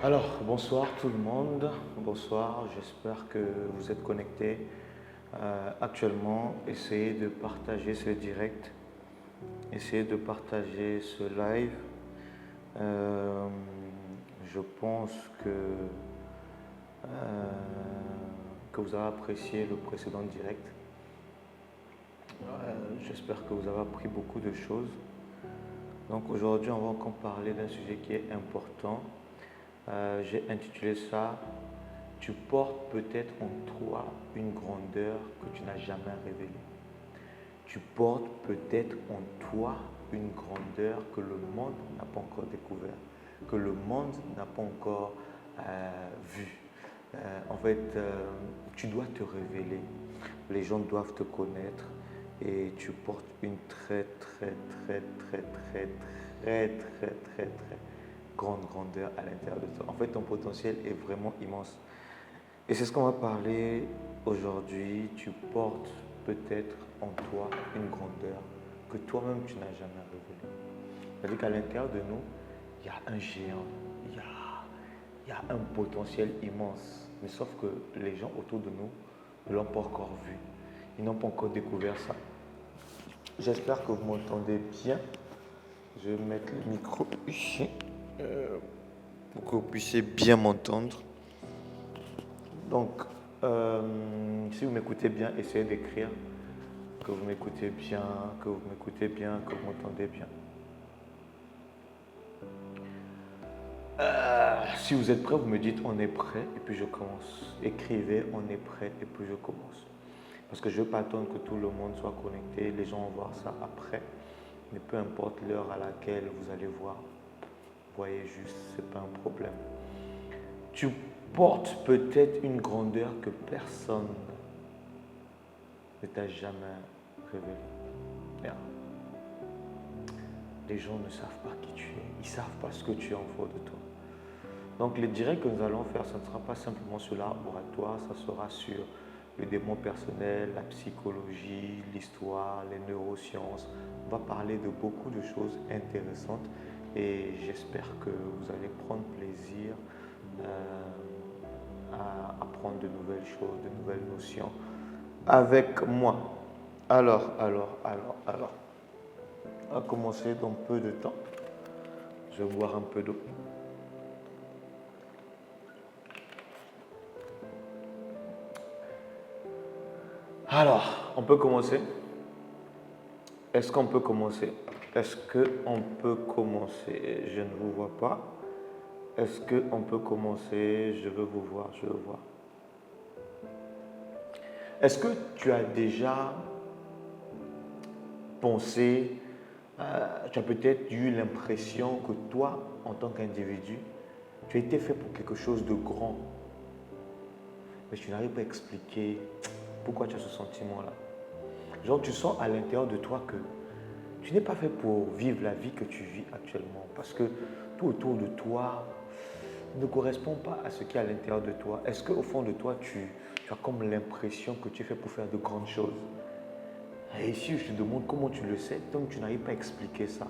Alors, bonsoir tout le monde. Bonsoir, j'espère que vous êtes connectés. Actuellement, essayez de partager ce direct, essayez de partager ce live. Euh, je pense euh, que vous avez apprécié le précédent direct. J'espère que vous avez appris beaucoup de choses. Donc aujourd'hui, on va encore parler d'un sujet qui est important. J'ai intitulé ça Tu portes peut-être en toi une grandeur que tu n'as jamais révélée. Tu portes peut-être en toi une grandeur que le monde n'a pas encore découvert, que le monde n'a pas encore vue. Tu dois te révéler. Les gens doivent te connaître et tu portes une très grande grandeur à l'intérieur de toi. En fait, ton potentiel est vraiment immense. Et c'est ce qu'on va parler aujourd'hui. Tu portes peut-être en toi une grandeur que toi-même tu n'as jamais révélée. C'est-à-dire qu'à l'intérieur de nous, il y a un géant, il y a un potentiel immense. Mais sauf que les gens autour de nous ne l'ont pas encore vu. Ils n'ont pas encore découvert ça. J'espère que vous m'entendez bien. Je vais mettre le micro ici pour que vous puissiez bien m'entendre. Donc, si vous m'écoutez bien, essayez d'écrire que vous m'écoutez bien, que vous m'écoutez bien, que vous m'entendez bien. Si vous êtes prêts, vous me dites on est prêt et puis je commence. Écrivez on est prêt et puis je commence. Parce que je ne veux pas attendre que tout le monde soit connecté, les gens vont voir ça après. Mais peu importe l'heure à laquelle vous allez voir, voyez juste, ce n'est pas un problème. Tu portes peut-être une grandeur que personne ne t'a jamais révélée. Yeah. Les gens ne savent pas qui tu es, ils ne savent pas ce que tu es en fond de toi. Donc les directs que nous allons faire, ce ne sera pas simplement sur l'art oratoire, ça sera sur le développement personnel, la psychologie, l'histoire, les neurosciences. On va parler de beaucoup de choses intéressantes et j'espère que vous allez prendre plaisir à apprendre de nouvelles choses, de nouvelles notions avec moi. Alors. On va commencer dans peu de temps. Je vais boire un peu d'eau. Alors, on peut commencer. Est-ce qu'on peut commencer? Est-ce qu'on peut commencer? Je ne vous vois pas. Est-ce qu'on peut commencer? Je veux vous voir, je veux voir. Est-ce que tu as déjà pensé, tu as peut-être eu l'impression que toi, en tant qu'individu, tu as été fait pour quelque chose de grand, mais tu n'arrives pas à expliquer pourquoi tu as ce sentiment-là. Genre, tu sens à l'intérieur de toi que tu n'es pas fait pour vivre la vie que tu vis actuellement, parce que tout autour de toi ne correspond pas à ce qui est à l'intérieur de toi. Est-ce qu'au fond de toi, tu as comme l'impression que tu es fait pour faire de grandes choses? Et ici, je te demande comment tu le sais, donc tu n'arrives pas à expliquer ça.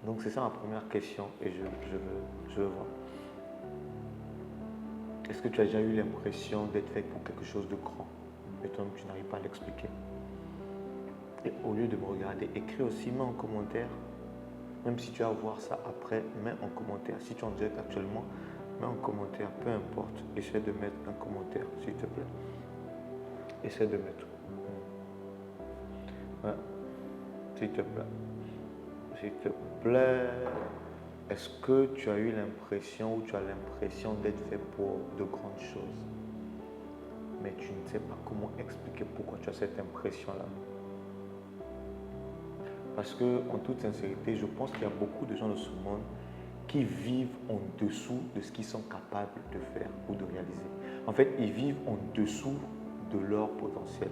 Donc c'est ça ma première question et je veux voir. Est-ce que tu as déjà eu l'impression d'être fait pour quelque chose de grand et toi tu n'arrives pas à l'expliquer? Et au lieu de me regarder, écris aussi, mets en commentaire. Même si tu vas voir ça après, mets en commentaire. Si tu en direct actuellement, mets en commentaire, peu importe. Essaie de mettre un commentaire, s'il te plaît. Essaie de mettre. Ouais. S'il te plaît. S'il te plaît. Est-ce que tu as eu l'impression ou tu as l'impression d'être fait pour de grandes choses, mais tu ne sais pas comment expliquer pourquoi tu as cette impression-là? Parce que, en toute sincérité, je pense qu'il y a beaucoup de gens de ce monde qui vivent en dessous de ce qu'ils sont capables de faire ou de réaliser. En fait, ils vivent en dessous de leur potentiel.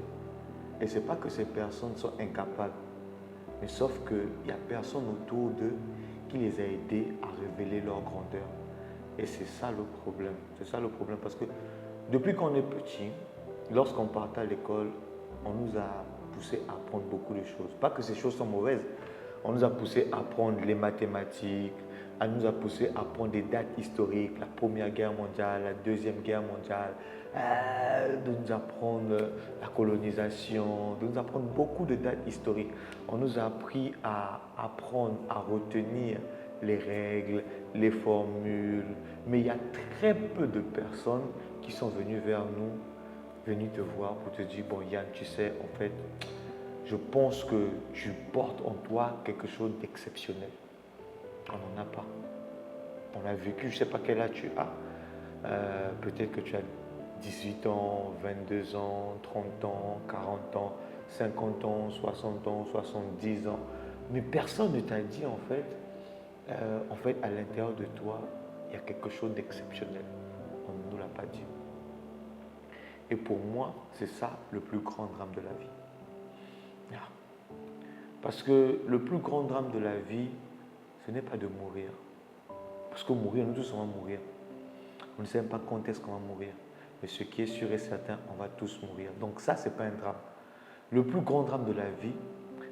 Et ce n'est pas que ces personnes sont incapables, mais sauf qu'il n'y a personne autour d'eux qui les a aidés à révéler leur grandeur. Et c'est ça le problème. C'est ça le problème parce que depuis qu'on est petit, lorsqu'on partait à l'école, on nous a poussé à apprendre beaucoup de choses. Pas que ces choses sont mauvaises. On nous a poussé à apprendre les mathématiques, Elle nous a poussé à prendre des dates historiques, la Première Guerre mondiale, la Deuxième Guerre mondiale, de nous apprendre la colonisation, de nous apprendre beaucoup de dates historiques. On nous a appris à apprendre, à retenir les règles, les formules. Mais il y a très peu de personnes qui sont venues vers nous, venues te voir pour te dire, bon Yann, tu sais, en fait, je pense que tu portes en toi quelque chose d'exceptionnel. On n'en a pas. On a vécu, je ne sais pas quel âge tu as. Peut-être que tu as 18 ans, 22 ans, 30 ans, 40 ans, 50 ans, 60 ans, 70 ans. Mais personne ne t'a dit en fait, à l'intérieur de toi, il y a quelque chose d'exceptionnel. On ne nous l'a pas dit. Et pour moi, c'est ça le plus grand drame de la vie. Parce que le plus grand drame de la vie, ce n'est pas de mourir. Parce que mourir, nous tous on va mourir. On ne sait même pas quand est-ce qu'on va mourir. Mais ce qui est sûr et certain, on va tous mourir. Donc ça, ce n'est pas un drame. Le plus grand drame de la vie,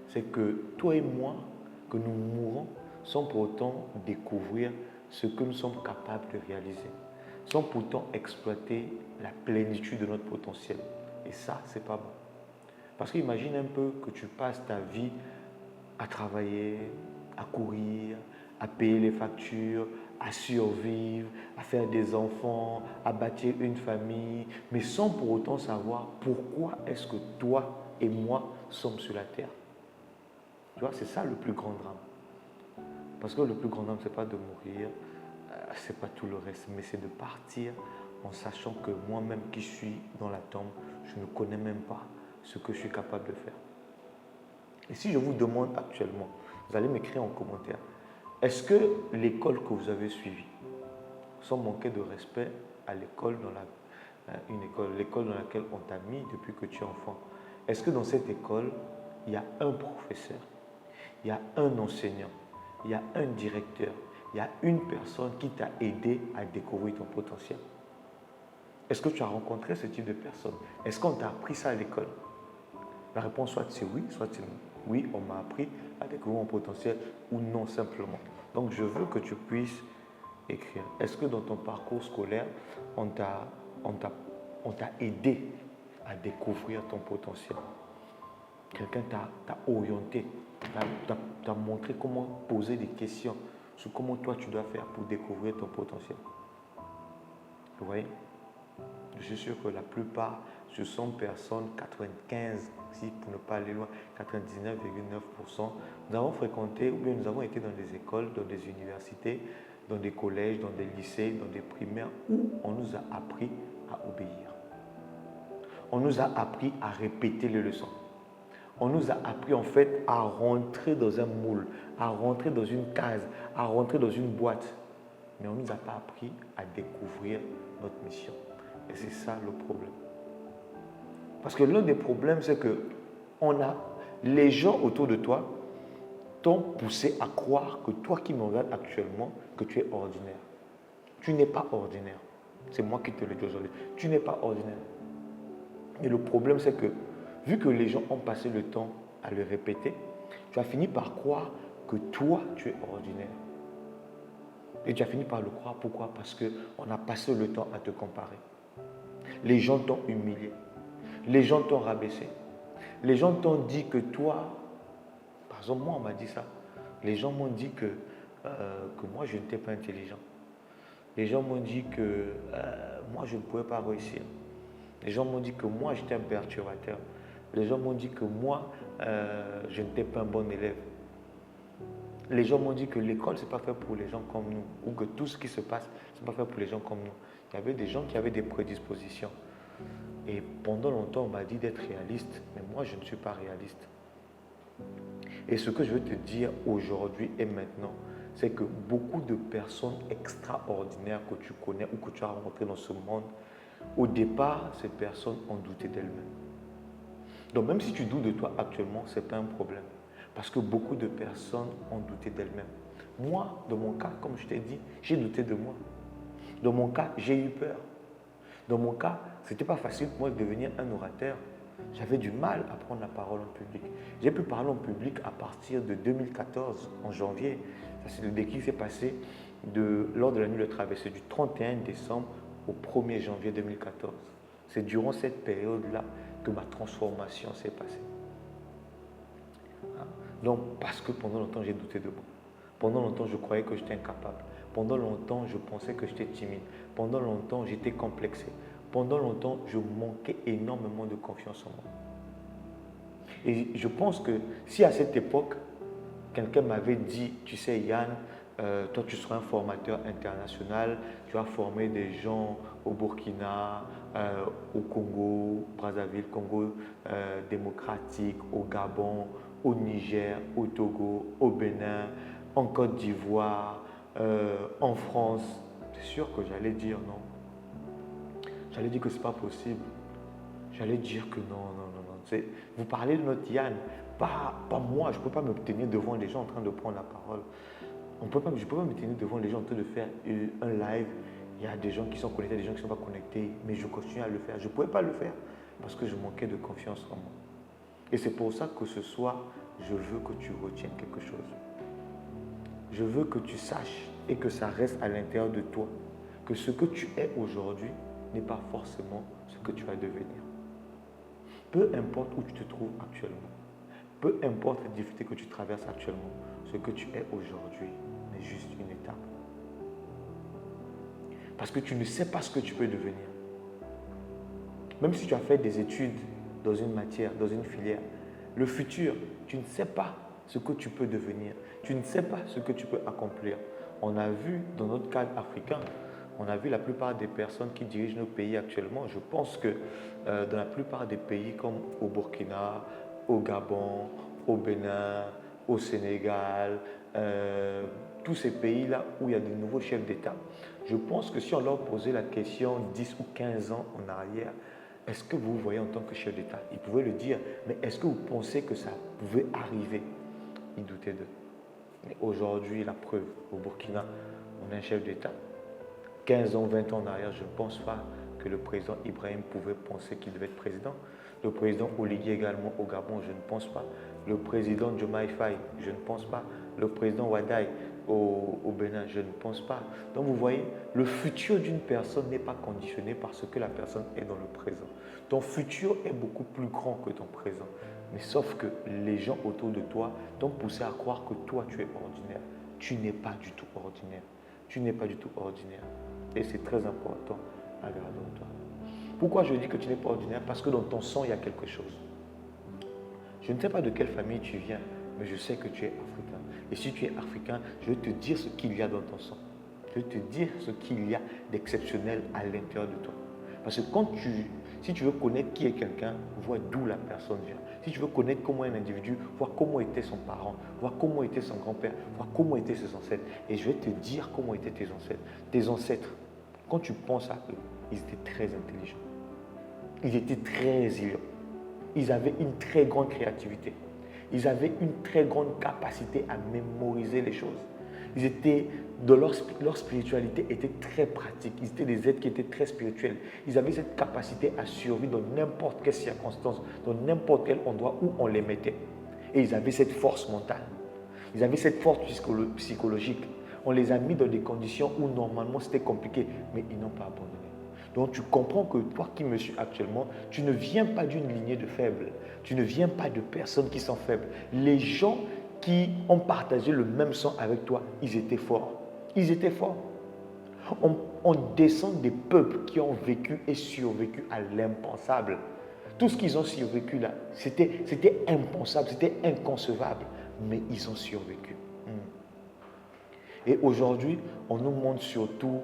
c'est que toi et moi, que nous mourons, sans pour autant découvrir ce que nous sommes capables de réaliser. Sans pourtant exploiter la plénitude de notre potentiel. Et ça, c'est pas bon. Parce qu'imagine un peu que tu passes ta vie à travailler, à courir, à payer les factures, à survivre, à faire des enfants, à bâtir une famille, mais sans pour autant savoir pourquoi est-ce que toi et moi sommes sur la terre. Tu vois, c'est ça le plus grand drame. Parce que le plus grand drame, ce n'est pas de mourir, ce n'est pas tout le reste, mais c'est de partir en sachant que moi-même qui suis dans la tombe, je ne connais même pas ce que je suis capable de faire. Et si je vous demande actuellement, vous allez m'écrire en commentaire, est-ce que l'école que vous avez suivie, sans manquer de respect à l'école l'école dans laquelle on t'a mis depuis que tu es enfant, est-ce que dans cette école, il y a un professeur, il y a un enseignant, il y a un directeur, il y a une personne qui t'a aidé à découvrir ton potentiel? Est-ce que tu as rencontré ce type de personne? Est-ce qu'on t'a appris ça à l'école? La réponse soit c'est oui, soit c'est non. Oui, on m'a appris à découvrir mon potentiel ou non simplement. Donc je veux que tu puisses écrire. Est-ce que dans ton parcours scolaire, on t'a aidé à découvrir ton potentiel? Quelqu'un t'a orienté, t'a montré comment poser des questions sur comment toi tu dois faire pour découvrir ton potentiel. Vous voyez? Je suis sûr que la plupart, ce sont personnes, 95, si pour ne pas aller loin, 99,9%, nous avons fréquenté ou bien nous avons été dans des écoles, dans des universités, dans des collèges, dans des lycées, dans des primaires où on nous a appris à obéir. On nous a appris à répéter les leçons. On nous a appris en fait à rentrer dans un moule, à rentrer dans une case, à rentrer dans une boîte. Mais on ne nous a pas appris à découvrir notre mission. Et c'est ça le problème. Parce que l'un des problèmes, c'est que les gens autour de toi t'ont poussé à croire que toi qui me regardes actuellement, que tu es ordinaire. Tu n'es pas ordinaire. C'est moi qui te le dis aujourd'hui. Tu n'es pas ordinaire. Et le problème, c'est que vu que les gens ont passé le temps à le répéter, tu as fini par croire que toi, tu es ordinaire. Et tu as fini par le croire. Pourquoi? Parce qu'on a passé le temps à te comparer. Les gens t'ont humilié. Les gens t'ont rabaissé. Les gens t'ont dit que toi, par exemple, moi, on m'a dit ça. Les gens m'ont dit que moi, je n'étais pas intelligent. Les gens m'ont dit que moi, je ne pouvais pas réussir. Les gens m'ont dit que moi, j'étais un perturbateur. Les gens m'ont dit que moi, je n'étais pas un bon élève. Les gens m'ont dit que l'école, ce n'est pas fait pour les gens comme nous. Ou que tout ce qui se passe, ce n'est pas fait pour les gens comme nous. Il y avait des gens qui avaient des prédispositions. Et pendant longtemps, on m'a dit d'être réaliste. Mais moi, je ne suis pas réaliste. Et ce que je veux te dire aujourd'hui et maintenant, c'est que beaucoup de personnes extraordinaires que tu connais ou que tu as rencontrées dans ce monde, au départ, ces personnes ont douté d'elles-mêmes. Donc même si tu doutes de toi actuellement, ce n'est pas un problème. Parce que beaucoup de personnes ont douté d'elles-mêmes. Moi, dans mon cas, comme je t'ai dit, j'ai douté de moi. Dans mon cas, j'ai eu peur. Dans mon cas, ce n'était pas facile pour moi de devenir un orateur. J'avais du mal à prendre la parole en public. J'ai pu parler en public à partir de 2014, en janvier. Ça, c'est le déclic qui s'est passé lors de la nuit de traversée du 31 décembre au 1er janvier 2014. C'est durant cette période-là que ma transformation s'est passée. Donc, parce que pendant longtemps, j'ai douté de moi. Pendant longtemps, je croyais que j'étais incapable. Pendant longtemps, je pensais que j'étais timide. Pendant longtemps, j'étais complexé. Pendant longtemps, je manquais énormément de confiance en moi. Et je pense que si à cette époque, quelqu'un m'avait dit, tu sais Yann, toi tu seras un formateur international, tu vas former des gens au Burkina, au Congo, Brazzaville, Congo démocratique, au Gabon, au Niger, au Togo, au Bénin, en Côte d'Ivoire, en France, c'est sûr que j'allais dire non. J'allais dire que ce n'est pas possible. J'allais dire que non. Vous parlez de notre Yann, pas moi. Je ne peux pas me tenir devant les gens en train de prendre la parole. Je ne peux pas me tenir devant les gens en train de faire un live. Il y a des gens qui sont connectés, des gens qui ne sont pas connectés, mais je continue à le faire. Je ne pouvais pas le faire parce que je manquais de confiance en moi. Et c'est pour ça que ce soir, je veux que tu retiennes quelque chose. Je veux que tu saches et que ça reste à l'intérieur de toi que ce que tu es aujourd'hui n'est pas forcément ce que tu vas devenir. Peu importe où tu te trouves actuellement, peu importe les difficultés que tu traverses actuellement, ce que tu es aujourd'hui n'est juste une étape. Parce que tu ne sais pas ce que tu peux devenir. Même si tu as fait des études dans une matière, dans une filière, le futur, tu ne sais pas ce que tu peux devenir. Tu ne sais pas ce que tu peux accomplir. On a vu dans notre cadre africain, on a vu la plupart des personnes qui dirigent nos pays actuellement. Je pense que dans la plupart des pays comme au Burkina, au Gabon, au Bénin, au Sénégal, tous ces pays-là où il y a de nouveaux chefs d'État, je pense que si on leur posait la question 10 ou 15 ans en arrière, est-ce que vous voyez en tant que chef d'État? Ils pouvaient le dire, mais est-ce que vous pensez que ça pouvait arriver? Ils doutaient d'eux. Mais aujourd'hui, la preuve, au Burkina, on a un chef d'État. 15 ans, 20 ans en arrière, je ne pense pas que le président Ibrahim pouvait penser qu'il devait être président. Le président Oligui également au Gabon, je ne pense pas. Le président Diomaye Faye, je ne pense pas. Le président Wadaï au Bénin, je ne pense pas. Donc vous voyez, le futur d'une personne n'est pas conditionné par ce que la personne est dans le présent. Ton futur est beaucoup plus grand que ton présent. Mais sauf que les gens autour de toi t'ont poussé à croire que toi, tu es ordinaire. Tu n'es pas du tout ordinaire. Tu n'es pas du tout ordinaire. Et c'est très important à garder en toi. Pourquoi je dis que tu n'es pas ordinaire? Parce que dans ton sang, il y a quelque chose. Je ne sais pas de quelle famille tu viens, mais je sais que tu es africain. Et si tu es africain, je vais te dire ce qu'il y a dans ton sang. Je vais te dire ce qu'il y a d'exceptionnel à l'intérieur de toi. Parce que si tu veux connaître qui est quelqu'un, vois d'où la personne vient. Si tu veux connaître comment est un individu, vois comment était son parent, vois comment était son grand-père, vois comment étaient ses ancêtres. Et je vais te dire comment étaient tes ancêtres. Tes ancêtres, quand tu penses à eux, ils étaient très intelligents. Ils étaient très résilients. Ils avaient une très grande créativité. Ils avaient une très grande capacité à mémoriser les choses. Leur spiritualité était très pratique. Ils étaient des êtres qui étaient très spirituels. Ils avaient cette capacité à survivre dans n'importe quelle circonstance, dans n'importe quel endroit où on les mettait. Et ils avaient cette force mentale. Ils avaient cette force psychologique. On les a mis dans des conditions où normalement c'était compliqué, mais ils n'ont pas abandonné. Donc tu comprends que toi qui me suis actuellement, tu ne viens pas d'une lignée de faibles. Tu ne viens pas de personnes qui sont faibles. Les gens qui ont partagé le même sang avec toi, ils étaient forts. Ils étaient forts. On descend des peuples qui ont vécu et survécu à l'impensable. Tout ce qu'ils ont survécu là, c'était impensable, c'était inconcevable, mais ils ont survécu. Et aujourd'hui, on nous montre surtout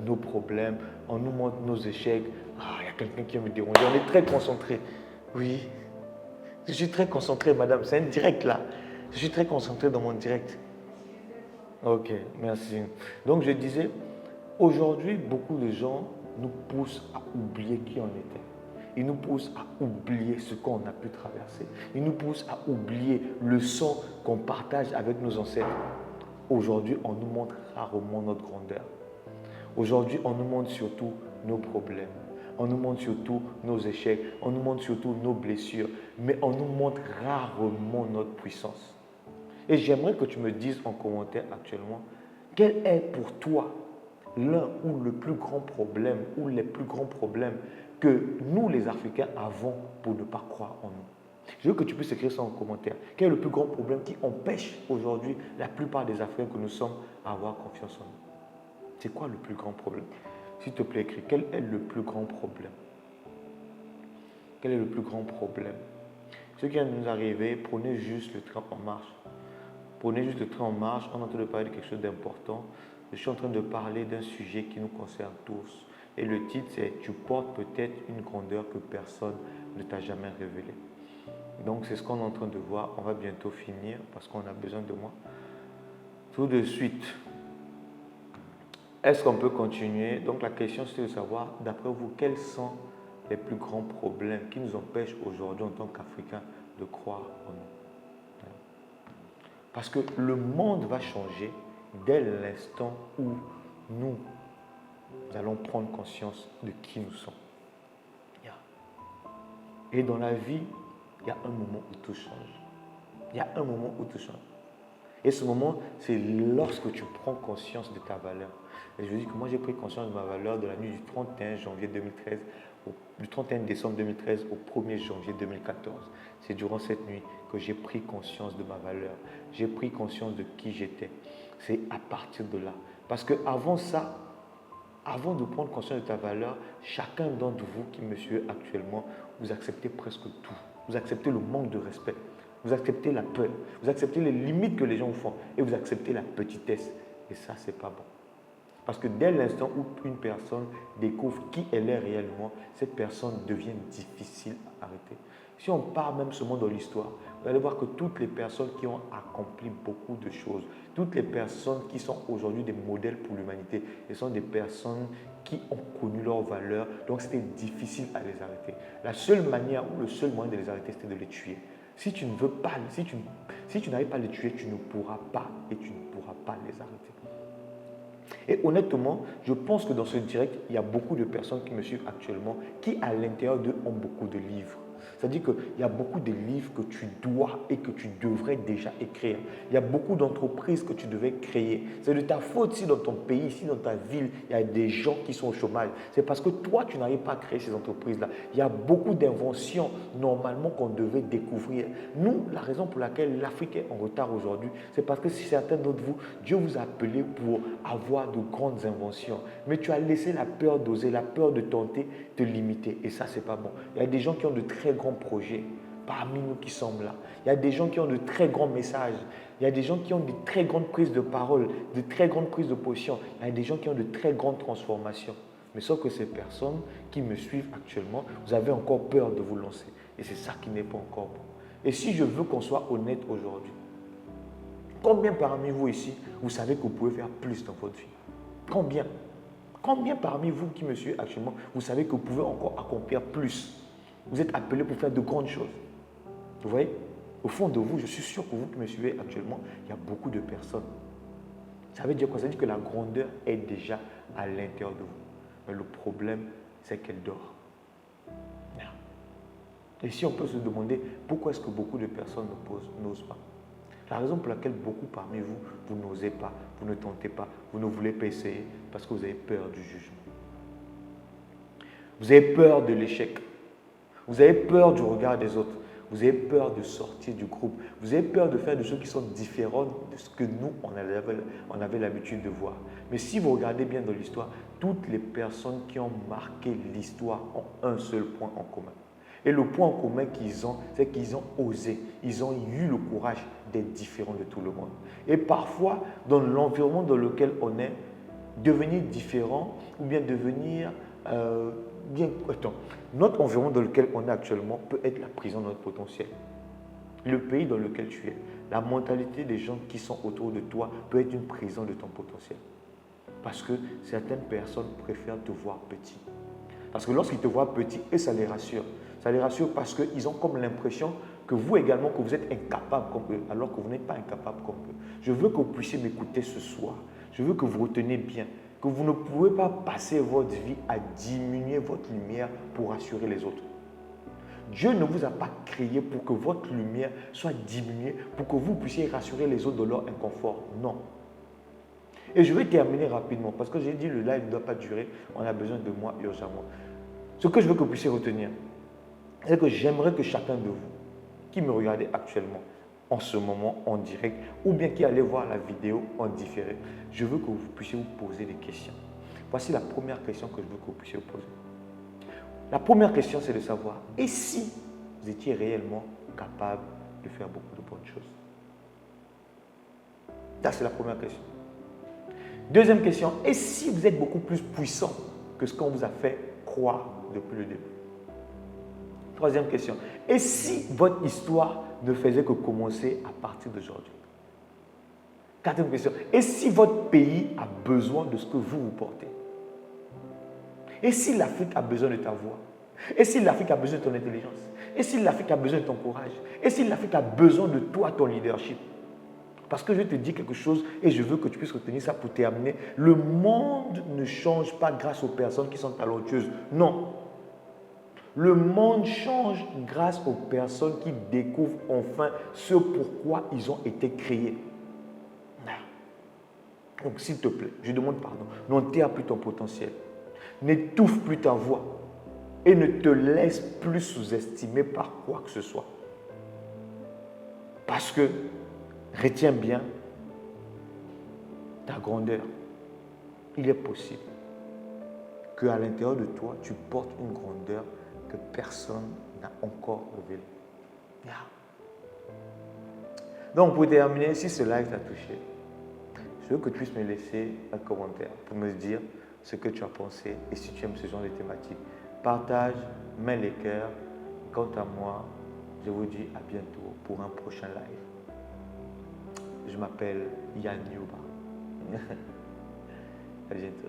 nos problèmes, on nous montre nos échecs. Il y a quelqu'un qui me dérange. On est très concentré. Oui, je suis très concentré, madame. C'est un direct là. Je suis très concentré dans mon direct. Ok, merci. Donc je disais, aujourd'hui, beaucoup de gens nous poussent à oublier qui on était. Ils nous poussent à oublier ce qu'on a pu traverser. Ils nous poussent à oublier le sang qu'on partage avec nos ancêtres. Aujourd'hui, on nous montre rarement notre grandeur. Aujourd'hui, on nous montre surtout nos problèmes. on nous montre surtout nos échecs, on nous montre surtout nos blessures, mais on nous montre rarement notre puissance. Et j'aimerais que tu me dises en commentaire actuellement, quel est pour toi l'un ou le plus grand problème ou les plus grands problèmes que nous les Africains avons pour ne pas croire en nous? Je veux que tu puisses écrire ça en commentaire. Quel est le plus grand problème qui empêche aujourd'hui la plupart des Africains que nous sommes à avoir confiance en nous? C'est quoi le plus grand problème? S'il te plaît, écris. Quel est le plus grand problème? Quel est le plus grand problème? Ce qui vient de nous arriver, prenez juste le train en marche. Prenez juste le train en marche. On est en train de parler de quelque chose d'important. Je suis en train de parler d'un sujet qui nous concerne tous. Et le titre, c'est « Tu portes peut-être une grandeur que personne ne t'a jamais révélée ». Donc, c'est ce qu'on est en train de voir. On va bientôt finir parce qu'on a besoin de moi. Tout de suite, est-ce qu'on peut continuer? Donc, la question, c'est de savoir, d'après vous, quels sont les plus grands problèmes qui nous empêchent aujourd'hui, en tant qu'Africains, de croire en nous? Parce que le monde va changer dès l'instant où nous allons prendre conscience de qui nous sommes. Et dans la vie, il y a un moment où tout change. Il y a un moment où tout change. Et ce moment, c'est lorsque tu prends conscience de ta valeur. Et je veux dire que moi, j'ai pris conscience de ma valeur de la nuit du 31 janvier 2013, du 31 décembre 2013 au 1er janvier 2014. C'est durant cette nuit que j'ai pris conscience de ma valeur. J'ai pris conscience de qui j'étais. C'est à partir de là. Parce qu'avant ça, avant de prendre conscience de ta valeur, chacun d'entre vous qui me suit actuellement, vous acceptez presque tout. Vous acceptez le manque de respect. Vous acceptez la peur. Vous acceptez les limites que les gens vous font. Et vous acceptez la petitesse. Et ça, c'est pas bon. Parce que dès l'instant où une personne découvre qui elle est réellement, cette personne devient difficile à arrêter. Si on part même seulement dans l'histoire, vous allez voir que toutes les personnes qui ont accompli beaucoup de choses, toutes les personnes qui sont aujourd'hui des modèles pour l'humanité, ce sont des personnes qui ont connu leurs valeurs, donc c'était difficile à les arrêter. La seule manière ou le seul moyen de les arrêter, c'était de les tuer. Si tu ne veux pas, si tu n'arrives pas à les tuer, tu ne pourras pas et tu ne pourras pas les arrêter. Et honnêtement, je pense que dans ce direct, il y a beaucoup de personnes qui me suivent actuellement qui, à l'intérieur d'eux, ont beaucoup de livres. C'est-à-dire qu'il y a beaucoup de livres que tu dois et que tu devrais déjà écrire. Il y a beaucoup d'entreprises que tu devais créer. C'est de ta faute si dans ton pays, si dans ta ville, il y a des gens qui sont au chômage. C'est parce que toi, tu n'arrives pas à créer ces entreprises-là. Il y a beaucoup d'inventions, normalement, qu'on devait découvrir. Nous, la raison pour laquelle l'Afrique est en retard aujourd'hui, c'est parce que si certains d'entre vous, Dieu vous a appelé pour avoir de grandes inventions. Mais tu as laissé la peur d'oser, la peur de tenter, te limiter. Et ça, c'est pas bon. Il y a des gens qui ont de très grands projets parmi nous qui sommes là. Il y a des gens qui ont de très grands messages. Il y a des gens qui ont de très grandes prises de parole, de très grandes prises de position. Il y a des gens qui ont de très grandes transformations. Mais sauf que ces personnes qui me suivent actuellement, vous avez encore peur de vous lancer. Et c'est ça qui n'est pas encore bon. Et si je veux qu'on soit honnête aujourd'hui, combien parmi vous ici, vous savez que vous pouvez faire plus dans votre vie? Combien? Combien parmi vous qui me suivez actuellement, vous savez que vous pouvez encore accomplir plus? Vous êtes appelés pour faire de grandes choses. Vous voyez? Au fond de vous, je suis sûr que vous qui me suivez actuellement, il y a beaucoup de personnes. Ça veut dire quoi? Ça veut dire que la grandeur est déjà à l'intérieur de vous. Mais le problème, c'est qu'elle dort. Et si on peut se demander pourquoi est-ce que beaucoup de personnes n'osent pas? La raison pour laquelle beaucoup parmi vous, vous n'osez pas, vous ne tentez pas, vous ne voulez pas essayer, parce que vous avez peur du jugement. Vous avez peur de l'échec. Vous avez peur du regard des autres. Vous avez peur de sortir du groupe. Vous avez peur de faire des choses qui sont différentes de ce que nous, on avait l'habitude de voir. Mais si vous regardez bien dans l'histoire, toutes les personnes qui ont marqué l'histoire ont un seul point en commun. Et le point en commun qu'ils ont, c'est qu'ils ont osé. Ils ont eu le courage d'être différents de tout le monde. Et parfois, dans l'environnement dans lequel on est, devenir différent ou bien devenir... notre environnement dans lequel on est actuellement peut être la prison de notre potentiel. Le pays dans lequel tu es, la mentalité des gens qui sont autour de toi peut être une prison de ton potentiel. Parce que certaines personnes préfèrent te voir petit. Parce que lorsqu'ils te voient petit, et ça les rassure. Ça les rassure parce qu'ils ont comme l'impression que vous également, que vous êtes incapable comme eux, alors que vous n'êtes pas incapable comme eux. Je veux que vous puissiez m'écouter ce soir. Je veux que vous reteniez bien. que vous ne pouvez pas passer votre vie à diminuer votre lumière pour rassurer les autres. Dieu ne vous a pas créé pour que votre lumière soit diminuée, pour que vous puissiez rassurer les autres de leur inconfort. Non. Et je vais terminer rapidement parce que j'ai dit le live ne doit pas durer. On a besoin de moi urgemment. Ce que je veux que vous puissiez retenir, c'est que j'aimerais que chacun de vous qui me regardez actuellement, en ce moment, en direct, ou bien qui allez voir la vidéo en différé, je veux que vous puissiez vous poser des questions. Voici la première question que je veux que vous puissiez vous poser. La première question, c'est de savoir, et si vous étiez réellement capable de faire beaucoup de bonnes choses? Ça, c'est la première question. Deuxième question, et si vous êtes beaucoup plus puissant que ce qu'on vous a fait croire depuis le début? Troisième question, et si votre histoire ne faisait que commencer à partir d'aujourd'hui? Quatrième question, et si votre pays a besoin de ce que vous vous portez? Et si l'Afrique a besoin de ta voix? Et si l'Afrique a besoin de ton intelligence? Et si l'Afrique a besoin de ton courage? Et si l'Afrique a besoin de toi, ton leadership? Parce que je te dis quelque chose et je veux que tu puisses retenir ça pour terminer. Le monde ne change pas grâce aux personnes qui sont talentueuses. Non. Le monde change grâce aux personnes qui découvrent enfin ce pourquoi ils ont été créés. Donc, s'il te plaît, je demande pardon. N'enterre plus ton potentiel. N'étouffe plus ta voix. Et ne te laisse plus sous-estimer par quoi que ce soit. Parce que, retiens bien ta grandeur. Il est possible qu'à l'intérieur de toi, tu portes une grandeur que personne n'a encore révélée. Donc, pour terminer, si ce live t'a touché, je veux que tu puisses me laisser un commentaire pour me dire ce que tu as pensé et si tu aimes ce genre de thématique. Partage, mets les cœurs. Quant à moi, je vous dis à bientôt pour un prochain live. Je m'appelle Yann Yuba. À bientôt.